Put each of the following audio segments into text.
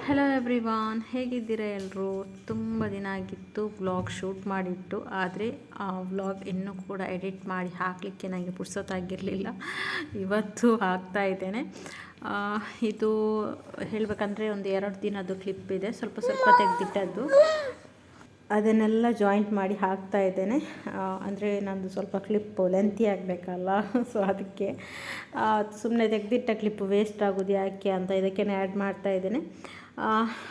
Hello everyone, ಹೇಗಿದ್ದೀರಾ ಎಲ್ಲರೂ? ತುಂಬ ದಿನ ಆಗಿತ್ತು ವ್ಲಾಗ್ ಶೂಟ್ ಮಾಡಿಟ್ಟು, ಆದರೆ ಆ ವ್ಲಾಗ್ ಇನ್ನೂ ಕೂಡ ಎಡಿಟ್ ಮಾಡಿ ಹಾಕಲಿಕ್ಕೆ ನನಗೆ ಪುರ್ಸೊತ್ತಾಗಿರಲಿಲ್ಲ. ಇವತ್ತು ಹಾಕ್ತಾ ಇದ್ದೇನೆ. ಇದು ಹೇಳಬೇಕಂದ್ರೆ ಒಂದು 2 ದಿನದ್ದು ಕ್ಲಿಪ್ ಇದೆ, ಸ್ವಲ್ಪ ತೆಗೆದಿಟ್ಟದ್ದು. ಅದನ್ನೆಲ್ಲ ಜಾಯಿಂಟ್ ಮಾಡಿ ಹಾಕ್ತಾ ಇದ್ದೇನೆ. ಅಂದರೆ ನಂದು ಸ್ವಲ್ಪ ಕ್ಲಿಪ್ಪು ಲೆಂತಿ ಆಗಬೇಕಲ್ಲ, ಸೊ ಅದಕ್ಕೆ ಸುಮ್ಮನೆ ತೆಗೆದಿಟ್ಟ ಕ್ಲಿಪ್ಪು ವೇಸ್ಟ್ ಆಗೋದು ಯಾಕೆ ಅಂತ ಇದಕ್ಕೆ ಆ್ಯಡ್ ಮಾಡ್ತಾ ಇದ್ದೇನೆ.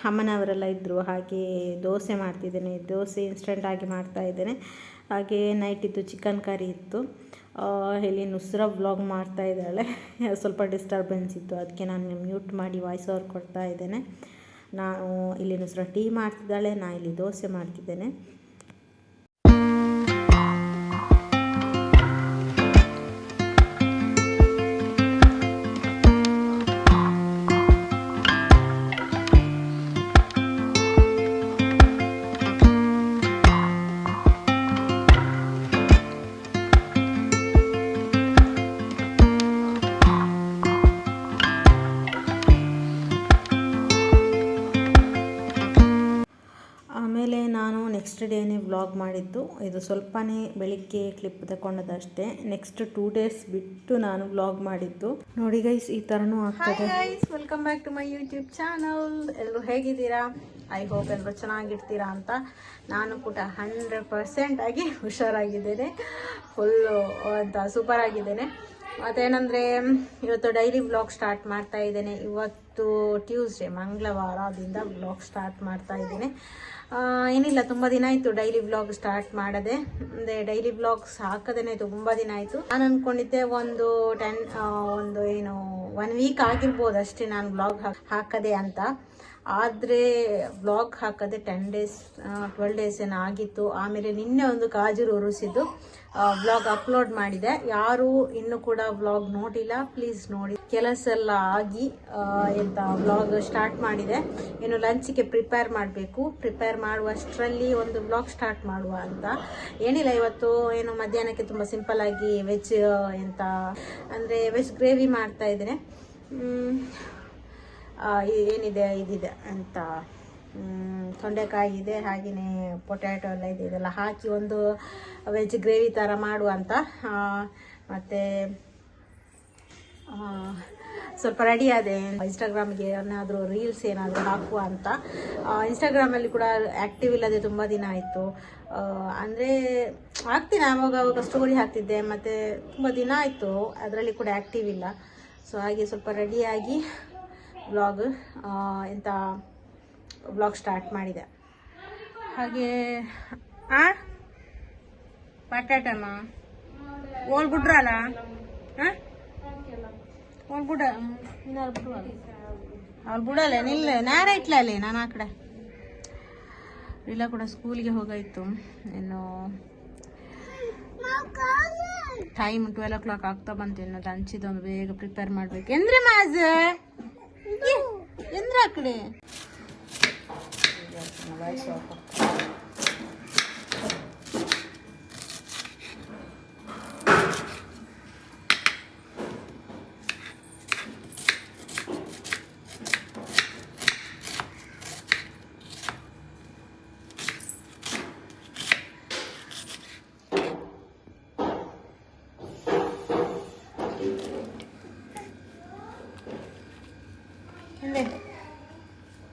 ಅಮ್ಮನವರೆಲ್ಲ ಇದ್ದರು, ಹಾಗೆ ದೋಸೆ ಮಾಡ್ತಿದ್ದೇನೆ. ದೋಸೆ ಇನ್ಸ್ಟೆಂಟಾಗಿ ಮಾಡ್ತಾ ಇದ್ದೇನೆ. ಹಾಗೆ ನೈಟಿದ್ದು ಚಿಕನ್ ಕರಿ ಇತ್ತು. ಇಲ್ಲಿ ನುಸ್ರಾ ವ್ಲಾಗ್ ಮಾಡ್ತಾ ಇದ್ದಾಳೆ. ಸ್ವಲ್ಪ ಡಿಸ್ಟರ್ಬೆನ್ಸ್ ಇತ್ತು, ಅದಕ್ಕೆ ನಾನು ಮ್ಯೂಟ್ ಮಾಡಿ ವಾಯ್ಸ್ ಓವರ್ ಕೊಡ್ತಾ ಇದ್ದೇನೆ. ನಾನು ಇಲ್ಲಿ ನುಸ್ರಾ ಟೀ ಮಾಡ್ತಿದ್ದಾಳೆ, ನಾನು ಇಲ್ಲಿ ದೋಸೆ ಮಾಡ್ತಿದ್ದೇನೆ. ಆಮೇಲೆ ನಾನು ನೆಕ್ಸ್ಟ್ ಡೇನೇ ವ್ಲಾಗ್ ಮಾಡಿದ್ದು. ಇದು ಸ್ವಲ್ಪನೇ ಬೆಳಿಗ್ಗೆ ಕ್ಲಿಪ್ ತಗೊಂಡದಷ್ಟೇ. ನೆಕ್ಸ್ಟ್ 2 ಡೇಸ್ ಬಿಟ್ಟು ನಾನು ವ್ಲಾಗ್ ಮಾಡಿದ್ದು. ನೋಡಿ ಗೈಸ್, ಈ ಥರನೂ ಆಗ್ತದೆ. Welcome back to my YouTube channel. ಎಲ್ಲರೂ ಹೇಗಿದ್ದೀರಾ? ಐ ಹೋಪ್ ಎಲ್ಲರೂ ಚೆನ್ನಾಗಿರ್ತೀರಾ ಅಂತ. ನಾನು ಕೂಡ 100% ಆಗಿ ಹುಷಾರಾಗಿದ್ದೇನೆ, ಫುಲ್ಲು ಅಂತ ಸೂಪರ್ ಆಗಿದ್ದೇನೆ. ಮತ್ತೇನೆಂದರೆ, ಇವತ್ತು ಡೈಲಿ ವ್ಲಾಗ್ ಸ್ಟಾರ್ಟ್ ಮಾಡ್ತಾ ಇದ್ದೇನೆ. ಇವತ್ತು ಟ್ಯೂಸ್ಡೇ, ಮಂಗಳವಾರದಿಂದ ವ್ಲಾಗ್ ಸ್ಟಾರ್ಟ್ ಮಾಡ್ತಾ ಇದ್ದೇನೆ. ಏನಿಲ್ಲ, ತುಂಬ ದಿನ ಆಯಿತು ಡೈಲಿ ವ್ಲಾಗ್ ಸ್ಟಾರ್ಟ್ ಮಾಡದೆ. ಅಂದರೆ ಡೈಲಿ ವ್ಲಾಗ್ಸ್ ಹಾಕದೇ ತುಂಬ ದಿನ ಆಯಿತು. ನಾನು ಅಂದ್ಕೊಂಡಿದ್ದೆ ಒಂದು 1 ವೀಕ್ ಆಗಿರ್ಬೋದು ಅಷ್ಟೇ ನಾನು ವ್ಲಾಗ್ ಹಾಕದೆ ಅಂತ. ಆದರೆ ವ್ಲಾಗ್ ಹಾಕದೆ 10 ಡೇಸ್ 12 ಡೇಸ್ ಏನೋ ಆಗಿತ್ತು. ಆಮೇಲೆ ನಿನ್ನೆ ಒಂದು ಕಾಜೂರು ಉರಿಸಿದ್ದು ವ್ಲಾಗ್ ಅಪ್ಲೋಡ್ ಮಾಡಿದೆ. ಯಾರು ಇನ್ನೂ ಕೂಡ ವ್ಲಾಗ್ ನೋಡಿಲ್ಲ, ಪ್ಲೀಸ್ ನೋಡಿ. ಕೆಲಸ ಎಲ್ಲ ಆಗಿ ವ್ಲಾಗ್ ಸ್ಟಾರ್ಟ್ ಮಾಡಿದೆ. ಏನು ಲಂಚಿಗೆ ಪ್ರಿಪೇರ್ ಮಾಡಬೇಕು. ಪ್ರಿಪೇರ್ ಮಾಡುವಷ್ಟರಲ್ಲಿ ಒಂದು ವ್ಲಾಗ್ ಸ್ಟಾರ್ಟ್ ಮಾಡುವ ಅಂತ. ಏನಿಲ್ಲ, ಇವತ್ತು ಏನು ಮಧ್ಯಾಹ್ನಕ್ಕೆ ತುಂಬ ಸಿಂಪಲ್ ಆಗಿ ವೆಜ್ ಅಂದರೆ ವೆಜ್ ಗ್ರೇವಿ ಮಾಡ್ತಾ ಇದ್ದೇನೆ. ಏನಿದೆ ಇದಿದೆ ಅಂತ, ತೊಂಡೆಕಾಯಿ ಇದೆ, ಹಾಗೆಯೇ ಪೊಟ್ಯಾಟೊ ಎಲ್ಲ ಇದೆ. ಇದೆಲ್ಲ ಹಾಕಿ ಒಂದು ವೆಜ್ ಗ್ರೇವಿ ಥರ ಮಾಡುವ ಅಂತ. ಮತ್ತು ಸ್ವಲ್ಪ ರೆಡಿ ಆದೆ. ಇನ್ಸ್ಟಾಗ್ರಾಮ್ಗೆ ಏನಾದರೂ ರೀಲ್ಸ್ ಏನಾದರೂ ಹಾಕುವ ಅಂತ. ಇನ್ಸ್ಟಾಗ್ರಾಮಲ್ಲಿ ಕೂಡ ಆ್ಯಕ್ಟಿವ್ ಇಲ್ಲದೆ ತುಂಬ ದಿನ ಆಯಿತು. ಅಂದರೆ ಹಾಕ್ತೀನಿ, ಆವಾಗ ಸ್ಟೋರಿ ಹಾಕ್ತಿದ್ದೆ, ಮತ್ತು ತುಂಬ ದಿನ ಆಯಿತು ಅದರಲ್ಲಿ ಕೂಡ ಆ್ಯಕ್ಟಿವ್ ಇಲ್ಲ. ಸೊ ಹಾಗೆ ಸ್ವಲ್ಪ ರೆಡಿಯಾಗಿ ವ್ಲಾಗ್ ಸ್ಟಾರ್ಟ್ ಮಾಡಿದೆ. ಹಾಗೆ ಪಟಾಟಮ್ಮ ಓಲ್ಬಿಡ್ರಲ್ಲ, ಓಲ್ಬಿಡ ಅವ್ಳು ಬಿಡಲ್ಲ, ನಿಲ್ಲ ನೇರ ಇಟ್ಲಲ್ಲಿ ನಾನು ಆ ಕಡೆ ಇಲ್ಲ ಕೂಡ ಸ್ಕೂಲಿಗೆ ಹೋಗಾಯಿತು. ಇನ್ನು ಟೈಮ್ 12 o'clock ಆಗ್ತಾ ಬಂತು. ಇನ್ನು ಲಂಚಿದೊಂದು ಬೇಗ ಪ್ರಿಪೇರ್ ಮಾಡಬೇಕು. ಎಂದ್ರೆ ಮಾಜ್ ಎಂದ್ರೆ ಆ ಕಡೆ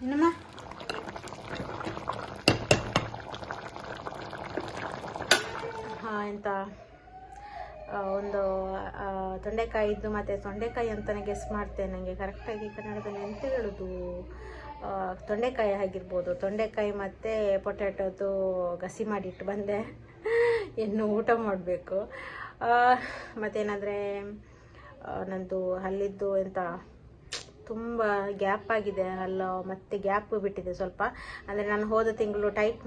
ಇನ್ನಮ್ಮ ಎಂತ ಒಂದು ತೊಂಡೆಕಾಯಿ ಇದ್ದು, ಮತ್ತು ತೊಂಡೆಕಾಯಿ ಅಂತಲೇ ಗೆಸ್ ಮಾಡ್ತೇನೆ. ನನಗೆ ಕರೆಕ್ಟಾಗಿ ಕನ್ನಡದಲ್ಲಿ ಎಂತ ಹೇಳೋದು, ತೊಂಡೆಕಾಯಿ ಆಗಿರ್ಬೋದು. ತೊಂಡೆಕಾಯಿ ಮತ್ತು ಪೊಟ್ಯಾಟೋದು ಗಸಿ ಮಾಡಿಟ್ಟು ಬಂದೆ. ಇನ್ನು ಊಟ ಮಾಡಬೇಕು. ಮತ್ತೇನಾದರೆ ನಂದು ಹಲ್ಲಿದ್ದು ತುಂಬ ಗ್ಯಾಪ್ ಆಗಿದೆ, ಅಲ್ಲ ಮತ್ತೆ ಗ್ಯಾಪ್ ಬಿಟ್ಟಿದೆ ಸ್ವಲ್ಪ. ಅಂದರೆ ನಾನು ಹೋದ ತಿಂಗಳು ಟೈಟ್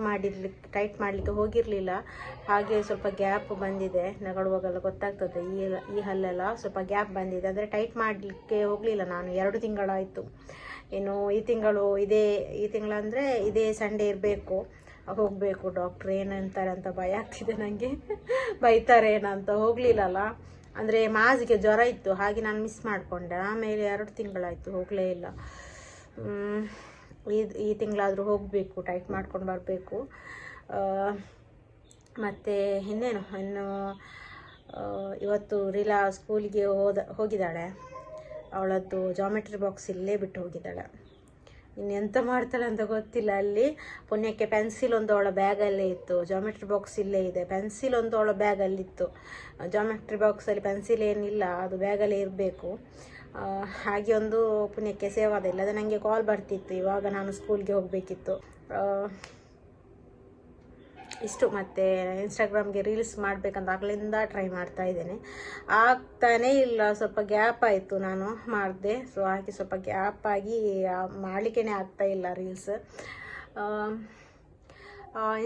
ಮಾಡಲಿಕ್ಕೆ ಹೋಗಿರಲಿಲ್ಲ, ಹಾಗೆ ಸ್ವಲ್ಪ ಗ್ಯಾಪ್ ಬಂದಿದೆ. ನಗಡುವಾಗೆಲ್ಲ ಗೊತ್ತಾಗ್ತದೆ, ಈ ಹಲ್ಲೆಲ್ಲ ಸ್ವಲ್ಪ ಗ್ಯಾಪ್ ಬಂದಿದೆ. ಅಂದರೆ ಟೈಟ್ ಮಾಡಲಿಕ್ಕೆ ಹೋಗಲಿಲ್ಲ ನಾನು, 2 ತಿಂಗಳಾಯಿತು. ಇನ್ನು ಈ ತಿಂಗಳಂದರೆ ಇದೇ ಸಂಡೇ ಇರಬೇಕು, ಹೋಗಬೇಕು. ಡಾಕ್ಟ್ರ್ ಏನಂತಾರೆ ಅಂತ ಭಯ ಆಗ್ತಿದೆ ನನಗೆ, ಬೈತಾರೇನಂತ ಹೋಗಲಿಲ್ಲಲ್ಲ. ಅಂದರೆ ಮಾಜಿಗೆ ಜ್ವರ ಇತ್ತು, ಹಾಗೆ ನಾನು ಮಿಸ್ ಮಾಡಿಕೊಂಡೆ. ಆಮೇಲೆ 2 ತಿಂಗಳಾಯಿತು ಹೋಗಲೇ ಇಲ್ಲ. ಈ ತಿಂಗಳಾದರೂ ಹೋಗಬೇಕು, ಟೈಟ್ ಮಾಡ್ಕೊಂಡು ಬರಬೇಕು. ಮತ್ತು ಇನ್ನು ಇವತ್ತು ರೀಲಾ ಸ್ಕೂಲಿಗೆ ಹೋಗಿದ್ದಾಳೆ. ಅವಳದ್ದು ಜಾಮೆಟ್ರಿ ಬಾಕ್ಸ್ ಇಲ್ಲೇ ಬಿಟ್ಟು ಹೋಗಿದ್ದಾಳೆ. ಇನ್ನೆಂತ ಮಾಡ್ತಾಳೆ ಅಂತ ಗೊತ್ತಿಲ್ಲ. ಅಲ್ಲಿ ಪುಣ್ಯಕ್ಕೆ ಪೆನ್ಸಿಲ್ ಒಂದು ಅವಳ ಬ್ಯಾಗಲ್ಲೇ ಇತ್ತು, ಜಾಮೆಟ್ರಿ ಬಾಕ್ಸ್ ಇಲ್ಲೇ ಇದೆ. ಪೆನ್ಸಿಲ್ ಒಂದು ಅವಳ ಬ್ಯಾಗಲ್ಲಿತ್ತು, ಜಾಮೆಟ್ರಿ ಬಾಕ್ಸಲ್ಲಿ ಪೆನ್ಸಿಲ್ ಏನಿಲ್ಲ, ಅದು ಬ್ಯಾಗಲ್ಲೇ ಇರಬೇಕು. ಹಾಗೆ ಒಂದು ಪುಣ್ಯಕ್ಕೆ ಸೇವ್ ಆದ. ಇಲ್ಲದೆ ನನಗೆ ಕಾಲ್ ಬರ್ತಿತ್ತು, ಇವಾಗ ನಾನು ಸ್ಕೂಲ್ಗೆ ಹೋಗಬೇಕಿತ್ತು. ಇಷ್ಟು. ಮತ್ತು ಇನ್ಸ್ಟಾಗ್ರಾಮ್ಗೆ ರೀಲ್ಸ್ ಮಾಡಬೇಕಂತ ಆಗಲಿಂದ ಟ್ರೈ ಮಾಡ್ತಾ ಇದ್ದೇನೆ, ಆಗ್ತಾನೇ ಇಲ್ಲ. ಸ್ವಲ್ಪ ಗ್ಯಾಪ್ ಆಯಿತು, ನಾನು ಮಾಡಿದೆ. ಸೊ ಹಾಗೆ ಸ್ವಲ್ಪ ಗ್ಯಾಪ್ ಆಗಿ ಮಾಡಲಿಕ್ಕೇ ಆಗ್ತಾ ಇಲ್ಲ ರೀಲ್ಸ್.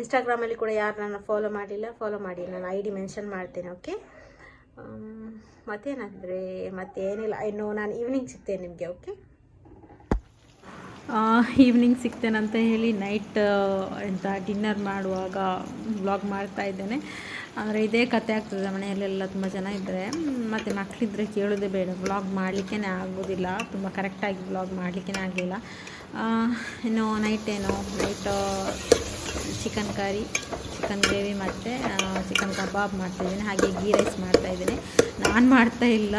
ಇನ್ಸ್ಟಾಗ್ರಾಮಲ್ಲಿ ಕೂಡ ಯಾರು ನನ್ನ ಫಾಲೋ ಮಾಡಿಲ್ಲ, ಫಾಲೋ ಮಾಡಿ, ನಾನು ID ಮೆನ್ಷನ್ ಮಾಡ್ತೇನೆ. ಓಕೆ, ಮತ್ತೇನಾದರೆ ಮತ್ತೇನಿಲ್ಲ. ಇನ್ನು ನಾನು ಈವ್ನಿಂಗ್ ಸಿಗ್ತೇನೆ ನಿಮಗೆ. ಓಕೆ, ಈವ್ನಿಂಗ್ ಸಿಗ್ತೇನಂತ ಹೇಳಿ ನೈಟ್ ಡಿನ್ನರ್ ಮಾಡುವಾಗ ವ್ಲಾಗ್ ಮಾಡ್ತಾ ಇದ್ದೇನೆ. ಅಂದರೆ ಇದೇ ಕತೆ ಆಗ್ತದೆ, ಮನೆಯಲ್ಲೆಲ್ಲ ತುಂಬ ಜನ ಇದ್ದರೆ, ಮತ್ತು ಮಕ್ಕಳಿದ್ರೆ ಕೇಳೋದೇ ಬೇಡ. ವ್ಲಾಗ್ ಮಾಡಲಿಕ್ಕೇ ಆಗೋದಿಲ್ಲ, ತುಂಬ ಕರೆಕ್ಟಾಗಿ ವ್ಲಾಗ್ ಮಾಡಲಿಕ್ಕೇ ಆಗಲಿಲ್ಲ. ಇನ್ನು night chicken curry, chicken gravy ಮತ್ತು ಚಿಕನ್ ಕಬಾಬ್ ಮಾಡ್ತಾಯಿದ್ದೀನಿ. ಹಾಗೆ ಗೀ ರೈಸ್ ಮಾಡ್ತಾಯಿದ್ದೀನಿ. ನಾನು ಮಾಡ್ತಾ ಇಲ್ಲ,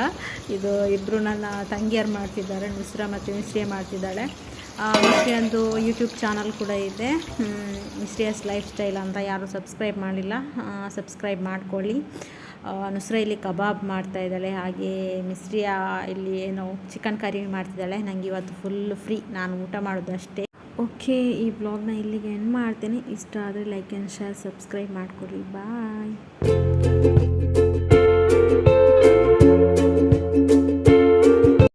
ಇದು ಇಬ್ಬರು ನನ್ನ ತಂಗಿಯರು ಮಾಡ್ತಿದ್ದಾರೆ, ನುಸ್ರಾ ಮತ್ತು ಮಿಸ್ರಿಯ ಮಾಡ್ತಿದ್ದಾಳೆ. ಮಿಸ್ರಿಯಂದು ಯೂಟ್ಯೂಬ್ ಚಾನಲ್ ಕೂಡ ಇದೆ, ಮಿಸ್ರಿಯಸ್ ಲೈಫ್ ಸ್ಟೈಲ್ ಅಂತ. ಯಾರು ಸಬ್ಸ್ಕ್ರೈಬ್ ಮಾಡಿಲ್ಲ, ಸಬ್ಸ್ಕ್ರೈಬ್ ಮಾಡ್ಕೊಳ್ಳಿ. ನುಸ್ರಾ ಇಲ್ಲಿ ಕಬಾಬ್ ಮಾಡ್ತಾಯಿದ್ದಾಳೆ, ಹಾಗೆ ಮಿಸ್ರಿಯಾ ಇಲ್ಲಿ ಏನೋ ಚಿಕನ್ ಕರಿ ಮಾಡ್ತಿದ್ದಾಳೆ. ನನಗೆ ಇವತ್ತು ಫುಲ್ ಫ್ರೀ, ನಾನು ಊಟ ಮಾಡೋದು ಅಷ್ಟೇ. ಓಕೆ, ಈ ಬ್ಲಾಗ್ನ ಇಲ್ಲಿಗೆ ಎಂಡ್ ಮಾಡ್ತೇನೆ. ಇಷ್ಟ ಆದರೆ ಲೈಕ್ ಆ್ಯಂಡ್ ಶೇರ್, ಸಬ್ಸ್ಕ್ರೈಬ್ ಮಾಡ್ಕೊಳ್ಳಿ. ಬಾಯ್.